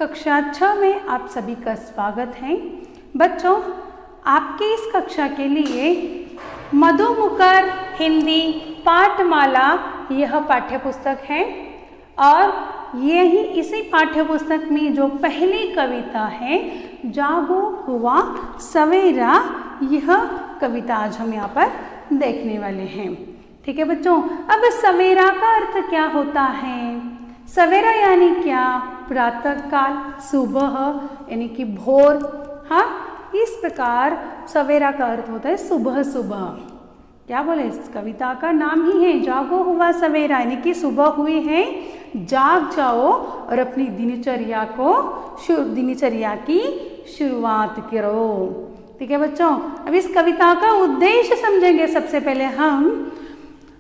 कक्षा 6 में आप सभी का स्वागत है। बच्चों, आपके इस कक्षा के लिए मधुमुकर हिंदी पाठमाला यह पाठ्यपुस्तक है और यही इसी पाठ्यपुस्तक में जो पहली कविता है जागो हुआ सवेरा, यह कविता आज हम यहाँ पर देखने वाले हैं। ठीक है बच्चों, अब सवेरा का अर्थ क्या होता है? सवेरा यानी क्या? प्रातः काल, सुबह यानी कि भोर। हाँ, इस प्रकार सवेरा का अर्थ होता है सुबह सुबह। क्या बोले, इस कविता का नाम ही है जागो हुआ सवेरा, यानी कि सुबह हुई है, जाग जाओ और अपनी दिनचर्या की शुरुआत करो। ठीक है बच्चों, अब इस कविता का उद्देश्य समझेंगे। सबसे पहले हम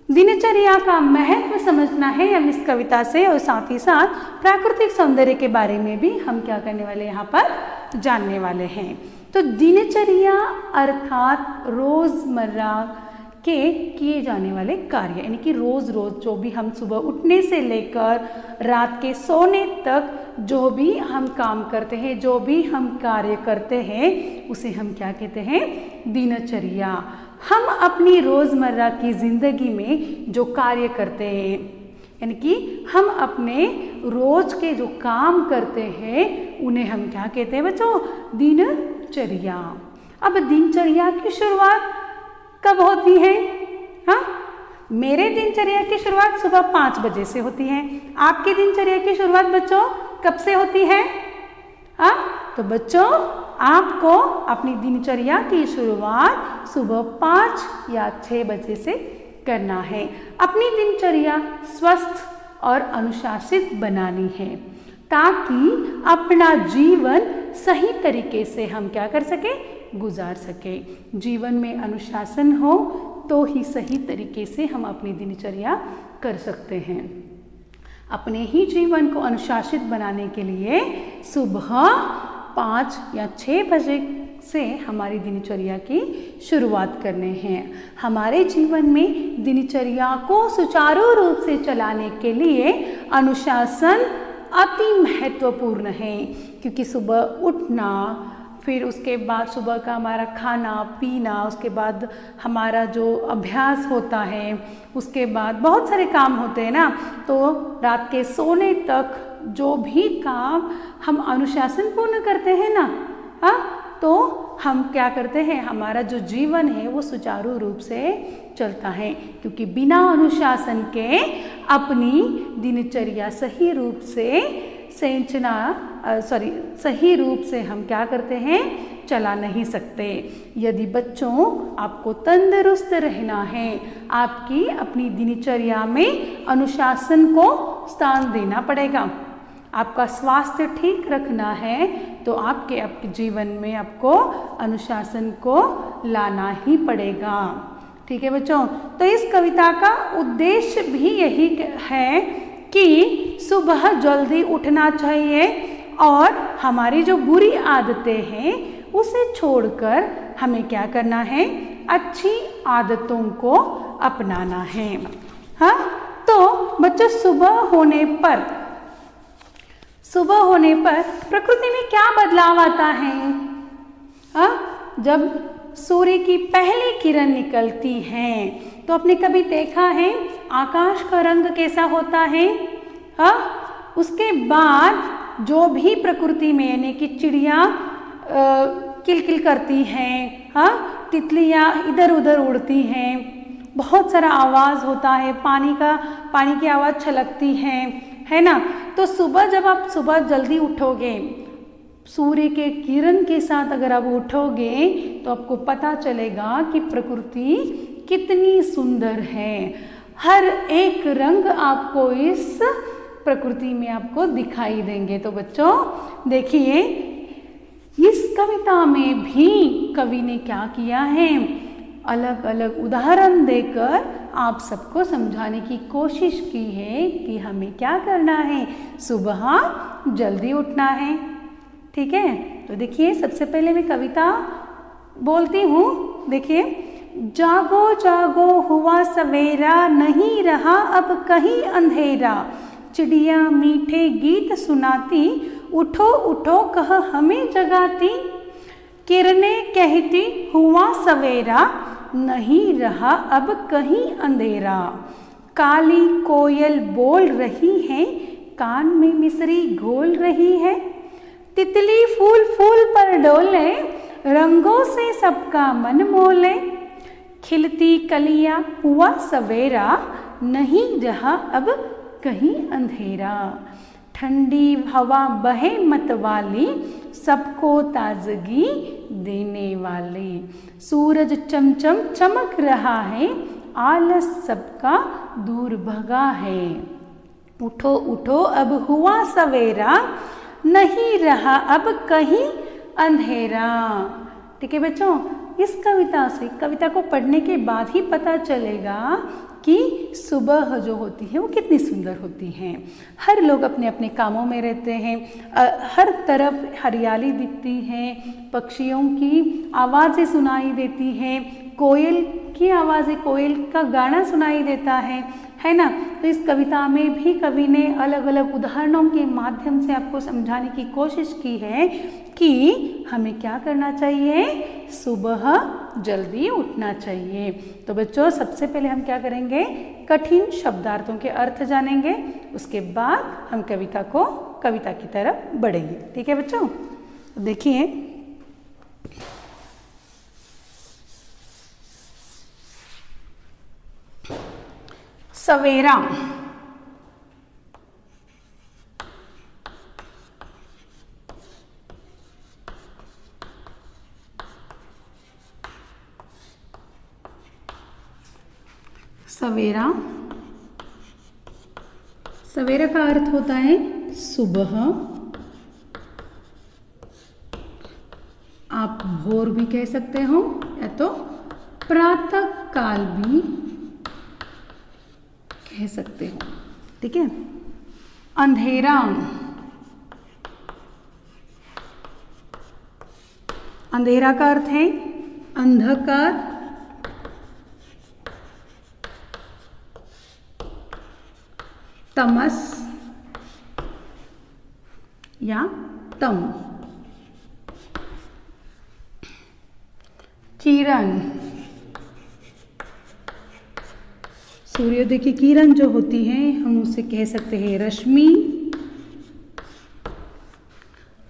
दिनचर्या का महत्व समझना है हम इस कविता से, और साथ ही साथ प्राकृतिक सौंदर्य के बारे में भी हम क्या करने वाले यहाँ पर जानने वाले हैं। तो दिनचर्या अर्थात रोजमर्रा के किए जाने वाले कार्य, यानी कि रोज रोज जो भी हम सुबह उठने से लेकर रात के सोने तक जो भी हम काम करते हैं, जो भी हम कार्य करते हैं, उसे हम क्या कहते हैं? दिनचर्या। हम अपनी रोजमर्रा की जिंदगी में जो कार्य करते हैं, यानी कि हम अपने रोज के जो काम करते हैं, उन्हें हम क्या कहते हैं बच्चों? दिनचर्या। अब दिनचर्या की शुरुआत कब होती है? हाँ, मेरे दिनचर्या की शुरुआत सुबह 5 बजे से होती है। आपकी दिनचर्या की शुरुआत बच्चों कब से होती है? हाँ, तो बच्चों आपको अपनी दिनचर्या की शुरुआत सुबह 5 या 6 बजे से करना है। अपनी दिनचर्या स्वस्थ और अनुशासित बनानी है ताकि अपना जीवन सही तरीके से हम क्या कर सके? गुजार सके। जीवन में अनुशासन हो तो ही सही तरीके से हम अपनी दिनचर्या कर सकते हैं। अपने ही जीवन को अनुशासित बनाने के लिए सुबह 5 या 6 बजे से हमारी दिनचर्या की शुरुआत करने हैं। हमारे जीवन में दिनचर्या को सुचारू रूप से चलाने के लिए अनुशासन अति महत्वपूर्ण है, क्योंकि सुबह उठना, फिर उसके बाद सुबह का हमारा खाना पीना, उसके बाद हमारा जो अभ्यास होता है, उसके बाद बहुत सारे काम होते हैं ना, तो रात के सोने तक जो भी काम हम अनुशासन पूर्ण करते हैं ना, हाँ, तो हम क्या करते हैं? हमारा जो जीवन है वो सुचारू रूप से चलता है, क्योंकि बिना अनुशासन के अपनी दिनचर्या सही रूप से हम क्या करते हैं? चला नहीं सकते। यदि बच्चों आपको तंदुरुस्त रहना है, आपकी अपनी दिनचर्या में अनुशासन को स्थान देना पड़ेगा। आपका स्वास्थ्य ठीक रखना है तो आपके जीवन में आपको अनुशासन को लाना ही पड़ेगा। ठीक है बच्चों, तो इस कविता का उद्देश्य भी यही है कि सुबह जल्दी उठना चाहिए और हमारी जो बुरी आदतें हैं उसे छोड़कर हमें क्या करना है? अच्छी आदतों को अपनाना है। हाँ, तो बच्चों सुबह होने पर प्रकृति में क्या बदलाव आता है? हाँ, जब सूर्य की पहली किरण निकलती है तो आपने कभी देखा है आकाश का रंग कैसा होता है? हाँ, उसके बाद जो भी प्रकृति में यानी कि चिड़िया किलकिल करती हैं, हाँ, तितलियाँ इधर उधर उड़ती हैं, बहुत सारा आवाज़ होता है, पानी की आवाज़ छलकती है ना। तो जब आप सुबह जल्दी उठोगे, सूर्य के किरण के साथ अगर आप उठोगे तो आपको पता चलेगा कि प्रकृति कितनी सुंदर है। हर एक रंग आपको इस प्रकृति में आपको दिखाई देंगे। तो बच्चों देखिए, इस कविता में भी कवि ने क्या किया है? अलग अलग उदाहरण देकर आप सबको समझाने की कोशिश की है कि हमें क्या करना है? सुबह जल्दी उठना है। ठीक है, तो देखिए सबसे पहले मैं कविता बोलती हूँ। देखिए, जागो जागो हुआ सवेरा, नहीं रहा अब कहीं अंधेरा, चिड़िया मीठे गीत सुनाती, उठो उठो कह हमें जगाती, किरणें कहती हुआ सवेरा, नहीं रहा अब कहीं अंधेरा। काली कोयल बोल रही है, कान में मिसरी घोल रही है। तितली फूल फूल पर डोले, रंगों से सबका मन मोले। खिलती कलियां हुआ सवेरा, नहीं रहा अब कहीं अंधेरा। ठंडी हवा बहे मतवाली, सबको ताजगी देने वाली। सूरज चमचम चमक रहा है, आलस सबका दूर भगा है। उठो उठो अब हुआ सवेरा, नहीं रहा अब कहीं अंधेरा। ठीक है बच्चों, इस कविता से, कविता को पढ़ने के बाद ही पता चलेगा कि सुबह जो होती है वो कितनी सुंदर होती है। हर लोग अपने अपने कामों में रहते हैं, हर तरफ हरियाली दिखती है, पक्षियों की आवाज़ें सुनाई देती हैं, कोयल की आवाज़ें, कोयल का गाना सुनाई देता है ना। तो इस कविता में भी कवि ने अलग अलग उदाहरणों के माध्यम से आपको समझाने की कोशिश की है कि हमें क्या करना चाहिए, सुबह जल्दी उठना चाहिए। तो बच्चों, सबसे पहले हम क्या करेंगे, कठिन शब्दार्थों के अर्थ जानेंगे, उसके बाद हम कविता की तरफ बढ़ेंगे। ठीक है बच्चों, देखिए सवेरा, सवेरा, सवेरा का अर्थ होता है सुबह। आप भोर भी कह सकते हो या तो प्रातः काल भी कह सकते हो। ठीक है। अंधेरा, अंधेरा का अर्थ है अंधकार, तमस या तम। किरण, सूर्योदय की किरण जो होती है हम उसे कह सकते हैं रश्मि,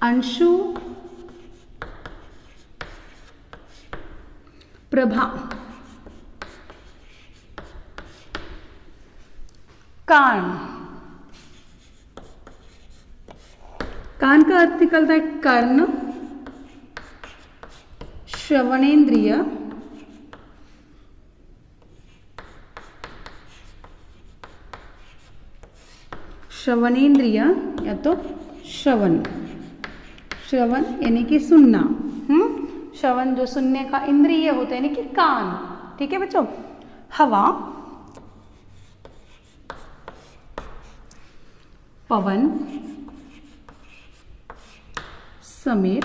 अंशु, प्रभा। कान, कान का अर्थ निकलता है कर्ण, श्रवणेन्द्रिय, श्रवणेन्द्रिय या तो श्रवण, श्रवण यानी कि सुनना। श्रवण जो सुनने का इंद्रिय होता है यानी कि कान। ठीक है बच्चों। हवा, पवन, समीर,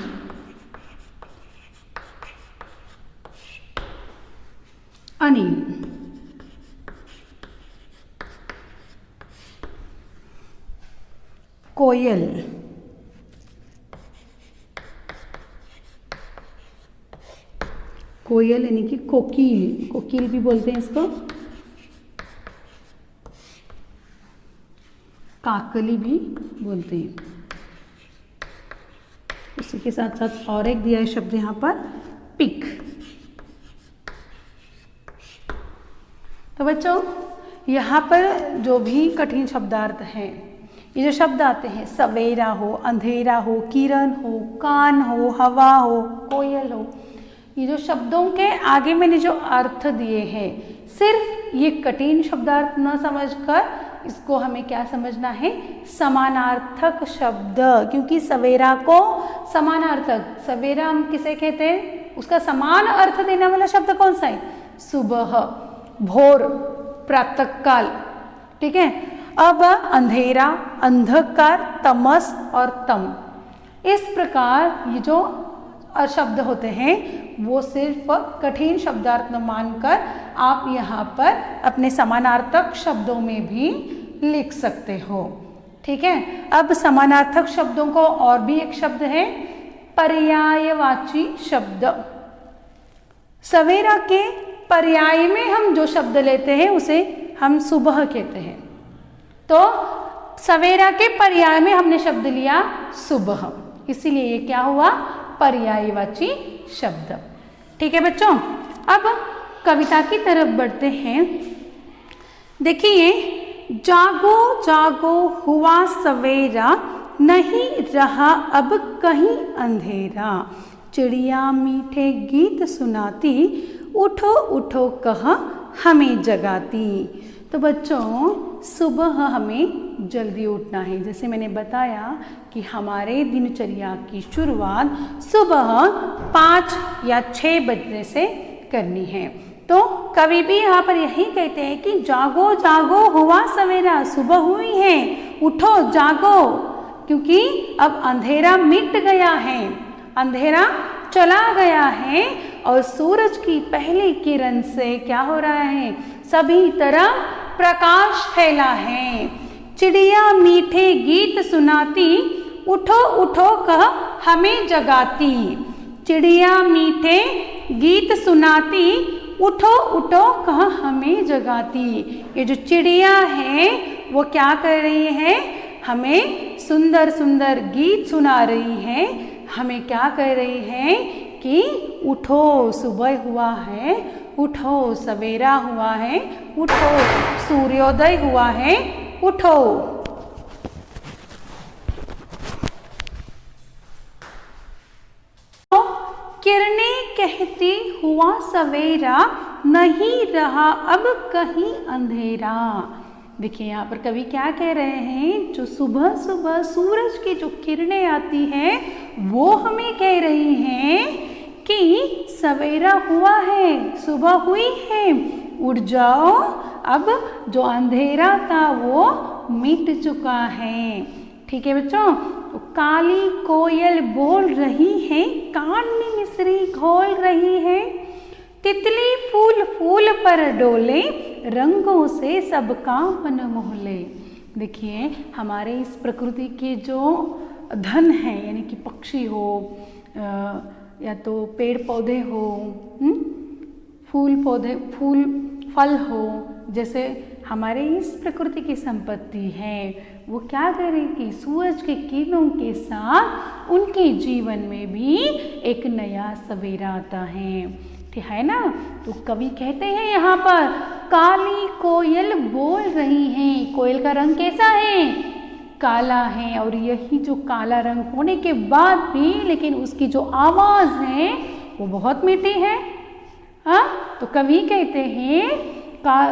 अनिल। कोयल, कोयल यानी कि कोकिल, कोकिल भी बोलते हैं इसको, काकली भी बोलते हैं। उसी के साथ साथ और एक दिया है शब्द यहाँ पर, पिक। तो बच्चों, यहाँ पर जो भी कठिन शब्दार्थ हैं, ये जो शब्द आते हैं, सवेरा हो, अंधेरा हो, किरण हो, कान हो, हवा हो, कोयल हो, ये जो शब्दों के आगे मैंने जो अर्थ दिए हैं, सिर्फ ये कठिन शब्दार्थ न समझकर इसको हमें क्या समझना है, समानार्थक शब्द। क्योंकि सवेरा को समानार्थक, सवेरा हम किसे कहते हैं, उसका समान अर्थ देने वाला शब्द कौन सा है, सुबह, भोर, प्रातःकाल। ठीक है। अब अंधेरा, अंधकार, तमस और तम, इस प्रकार ये जो शब्द होते हैं वो सिर्फ कठिन शब्दार्थ न मानकर आप यहाँ पर अपने समानार्थक शब्दों में भी लिख सकते हो। ठीक है। अब समानार्थक शब्दों को और भी एक शब्द है पर्यायवाची शब्द। सवेरा के पर्याय में हम जो शब्द लेते हैं उसे हम सुबह कहते हैं। तो सवेरा के पर्याय में हमने शब्द लिया सुबह, इसीलिए ये क्या हुआ, पर्यायवाची शब्द। ठीक है बच्चों, अब कविता की तरफ बढ़ते हैं। देखिए, जागो जागो हुआ सवेरा, नहीं रहा अब कहीं अंधेरा, चिड़िया मीठे गीत सुनाती, उठो उठो कह हमें जगाती। तो बच्चों, सुबह हमें जल्दी उठना है। जैसे मैंने बताया कि हमारे दिनचर्या की शुरुआत सुबह 5 या 6 बजने से करनी है। तो कवि भी यहाँ पर यही कहते हैं कि जागो जागो हुआ सवेरा, सुबह हुई है, उठो जागो, क्योंकि अब अंधेरा मिट गया है, अंधेरा चला गया है और सूरज की पहली किरण से क्या हो रहा है, सभी तरफ प्रकाश फैला है। चिड़िया मीठे गीत सुनाती, उठो उठो कह हमें जगाती। चिड़िया मीठे गीत सुनाती, उठो उठो कह हमें जगाती। ये जो चिड़िया है वो क्या कर रही है, हमें सुंदर सुंदर गीत सुना रही है, हमें क्या कह रही है कि उठो, सुबह हुआ है, उठो, सवेरा हुआ है, उठो, सूर्योदय हुआ है, उठो। किरणें कहती हुआ सवेरा, नहीं रहा अब कहीं अंधेरा। देखिए यहाँ पर कवि क्या कह रहे हैं, जो सुबह सुबह सूरज की जो किरणें आती हैं वो हमें कह रही हैं कि सवेरा हुआ है, सुबह हुई है, उठ जाओ, अब जो अंधेरा था वो मिट चुका है। ठीक है बच्चों, तो काली कोयल बोल रही है, कान में मिश्री घोल रही है, तितली फूल फूल पर डोले, रंगों से सबका मन मोहले। देखिए, हमारे इस प्रकृति के जो धन है, यानी कि पक्षी हो या तो पेड़ पौधे हो, फूल पौधे, फूल फल हो, जैसे हमारे इस प्रकृति की संपत्ति है, वो क्या करें कि सूरज के किरणों के साथ उनके जीवन में भी एक नया सवेरा आता है, ठीक है ना। तो कवि कहते हैं यहाँ पर, काली कोयल बोल रही है। कोयल का रंग कैसा है, काला है, और यही जो काला रंग होने के बाद भी लेकिन उसकी जो आवाज़ है वो बहुत मीठी है। हाँ, तो कवि कहते हैं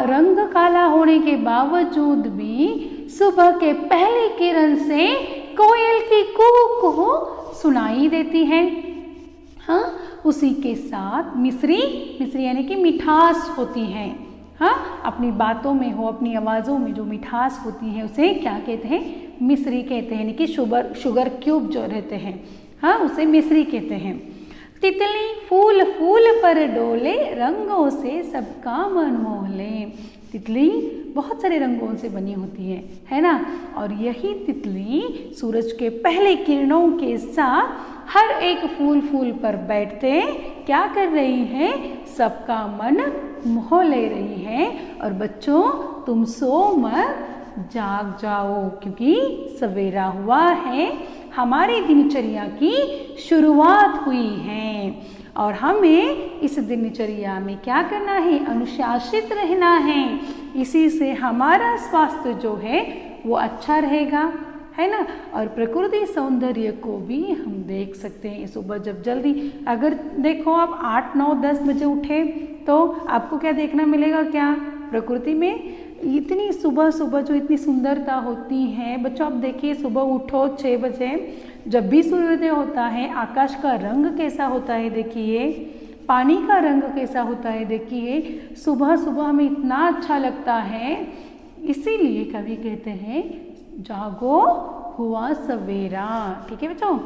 रंग काला होने के बावजूद भी सुबह के पहली किरण से कोयल की कूक को सुनाई देती है। हाँ, उसी के साथ मिश्री, मिश्री यानी कि मिठास होती है। हाँ, अपनी बातों में हो, अपनी आवाज़ों में जो मिठास होती है उसे क्या कहते हैं, मिश्री कहते हैं, यानी कि शुगर क्यूब जो रहते हैं, हाँ, उसे मिश्री कहते हैं। तितली फूल फूल पर डोले, रंगों से सबका मन मोहले। तितली बहुत सारे रंगों से बनी होती है ना, और यही तितली सूरज के पहले किरणों के साथ हर एक फूल फूल पर बैठते क्या कर रही है, सबका मन मोह ले रही है। और बच्चों, तुम सो मत, जाग जाओ, क्योंकि सवेरा हुआ है, हमारी दिनचर्या की शुरुआत हुई है और हमें इस दिनचर्या में क्या करना है, अनुशासित रहना है। इसी से हमारा स्वास्थ्य जो है वो अच्छा रहेगा, है ना। और प्रकृति सौंदर्य को भी हम देख सकते हैं। सुबह जब जल्दी, अगर देखो आप 8, 9, 10 बजे उठे तो आपको क्या देखना मिलेगा, क्या प्रकृति में इतनी सुबह सुबह जो इतनी सुंदरता होती है। बच्चों, आप देखिए, सुबह उठो 6 बजे, जब भी सूर्योदय होता है, आकाश का रंग कैसा होता है देखिए, पानी का रंग कैसा होता है देखिए, सुबह सुबह हमें इतना अच्छा लगता है। इसीलिए कवि कहते हैं, जागो हुआ सवेरा। ठीक है बच्चों,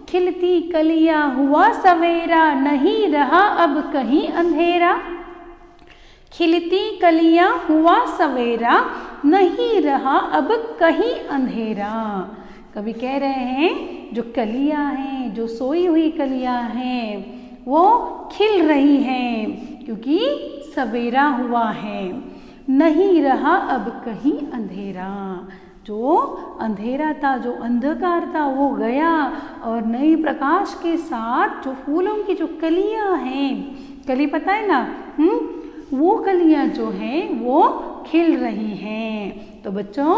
खिलती कलियां हुआ सवेरा, नहीं रहा अब कहीं अंधेरा। खिलती कलियां हुआ सवेरा, नहीं रहा अब कहीं अंधेरा। कवि कह रहे हैं जो कलियां हैं, जो सोई हुई कलियां हैं, वो खिल रही हैं क्योंकि सवेरा हुआ है। नहीं रहा अब कहीं अंधेरा, जो अंधेरा था, जो अंधकार था, वो गया और नई प्रकाश के साथ जो फूलों की जो कलियां हैं, कली पता है ना, वो कलियां जो हैं वो खिल रही हैं। तो बच्चों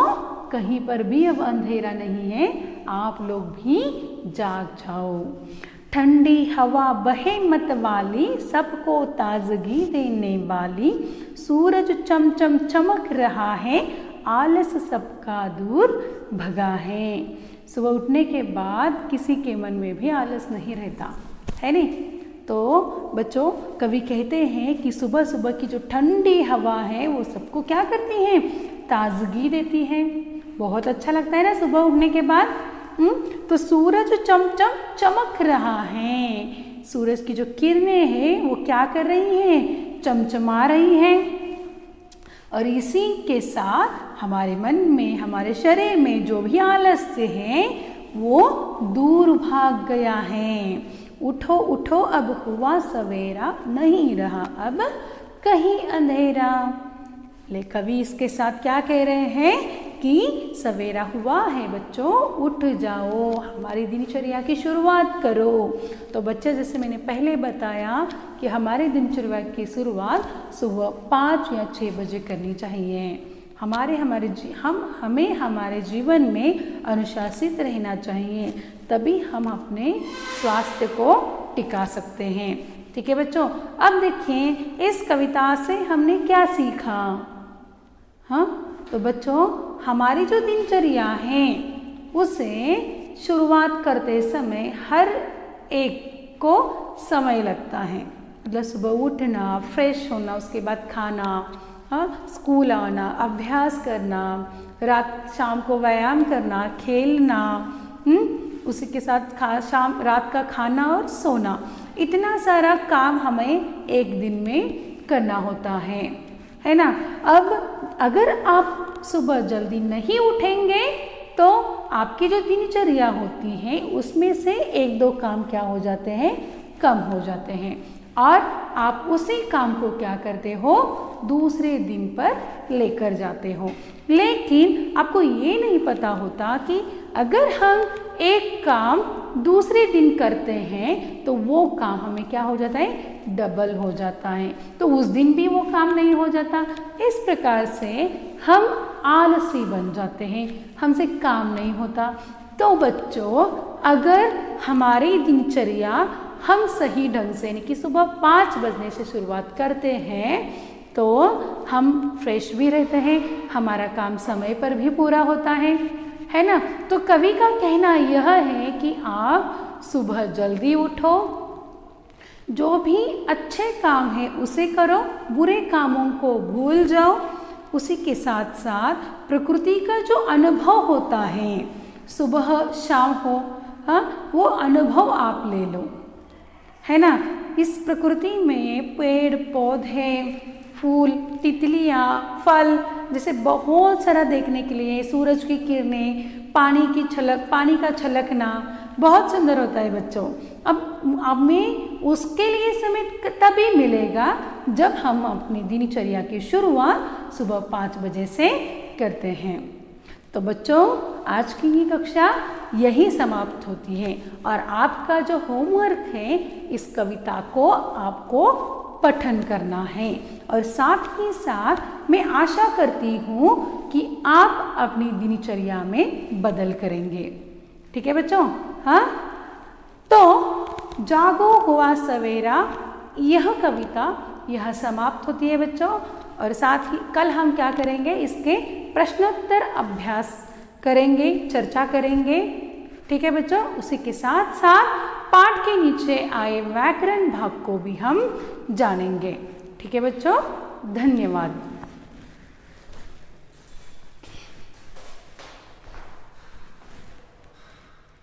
कहीं पर भी अब अंधेरा नहीं है, आप लोग भी जाग जाओ। ठंडी हवा बहे मत वाली, सबको ताजगी देने वाली, सूरज चमचम चमक रहा है, आलस सबका दूर भगा है। सुबह उठने के बाद किसी के मन में भी आलस नहीं रहता है नहीं। तो बच्चों कवि कहते हैं कि सुबह सुबह की जो ठंडी हवा है वो सबको क्या करती है, ताजगी देती है। बहुत अच्छा लगता है ना सुबह उठने के बाद। तो सूरज चमचम चमक रहा है, सूरज की जो किरणें हैं वो क्या कर रही हैं, चमचमा रही हैं। और इसी के साथ हमारे मन में, हमारे शरीर में जो भी आलस्य है वो दूर भाग गया है। उठो उठो अब हुआ सवेरा, नहीं रहा अब कहीं अंधेरा। ले कवि इसके साथ क्या कह रहे हैं कि सवेरा हुआ है बच्चों, उठ जाओ, हमारी दिनचर्या की शुरुआत करो। तो बच्चे जैसे मैंने पहले बताया कि हमारी दिनचर्या की शुरुआत सुबह 5 या 6 बजे करनी चाहिए। हमें हमारे जीवन में अनुशासित रहना चाहिए, तभी हम अपने स्वास्थ्य को टिका सकते हैं। ठीक है बच्चों, अब देखिए इस कविता से हमने क्या सीखा। हाँ, तो बच्चों हमारी जो दिनचर्या है उसे शुरुआत करते समय हर एक को समय लगता है। मतलब सुबह उठना, फ्रेश होना, उसके बाद खाना, हाँ, स्कूल आना, अभ्यास करना, शाम को व्यायाम करना, खेलना, उसी के साथ रात का खाना और सोना, इतना सारा काम हमें एक दिन में करना होता है ना। अब अगर आप सुबह जल्दी नहीं उठेंगे तो आपकी जो दिनचर्या होती है उसमें से 1-2 काम क्या हो जाते हैं, कम हो जाते हैं, और आप उसी काम को क्या करते हो, दूसरे दिन पर लेकर जाते हो। लेकिन आपको ये नहीं पता होता कि अगर हम एक काम दूसरे दिन करते हैं तो वो काम हमें क्या हो जाता है, डबल हो जाता है, तो उस दिन भी वो काम नहीं हो जाता। इस प्रकार से हम आलसी बन जाते हैं, हमसे काम नहीं होता। तो बच्चों अगर हमारी दिनचर्या हम सही ढंग से यानी कि सुबह 5 बजने से शुरुआत करते हैं तो हम फ्रेश भी रहते हैं, हमारा काम समय पर भी पूरा होता है ना। तो कवि का कहना यह है कि आप सुबह जल्दी उठो, जो भी अच्छे काम है उसे करो, बुरे कामों को भूल जाओ। उसी के साथ साथ प्रकृति का जो अनुभव होता है सुबह शाम हो, हाँ, वो अनुभव आप ले लो, है ना। इस प्रकृति में पेड़ पौधे, फूल, तितलियाँ, फल जैसे बहुत सारा देखने के लिए, सूरज की किरणें, पानी का छलकना बहुत सुंदर होता है बच्चों। अब हमें उसके लिए समय तभी मिलेगा जब हम अपनी दिनचर्या की शुरुआत सुबह 5 बजे से करते हैं। तो बच्चों आज की ये कक्षा यही समाप्त होती है और आपका जो होमवर्क है इस कविता को आपको पठन करना है और साथ ही साथ मैं आशा करती हूँ कि आप अपनी दिनचर्या में बदल करेंगे। ठीक है बच्चों, हाँ। तो जागो हुआ सवेरा, यह कविता यह समाप्त होती है बच्चों। और साथ ही कल हम क्या करेंगे, इसके प्रश्नोत्तर अभ्यास करेंगे, चर्चा करेंगे। ठीक है बच्चों, उसी के साथ साथ पाठ के नीचे आए व्याकरण भाग को भी हम जानेंगे। ठीक है बच्चों, धन्यवाद।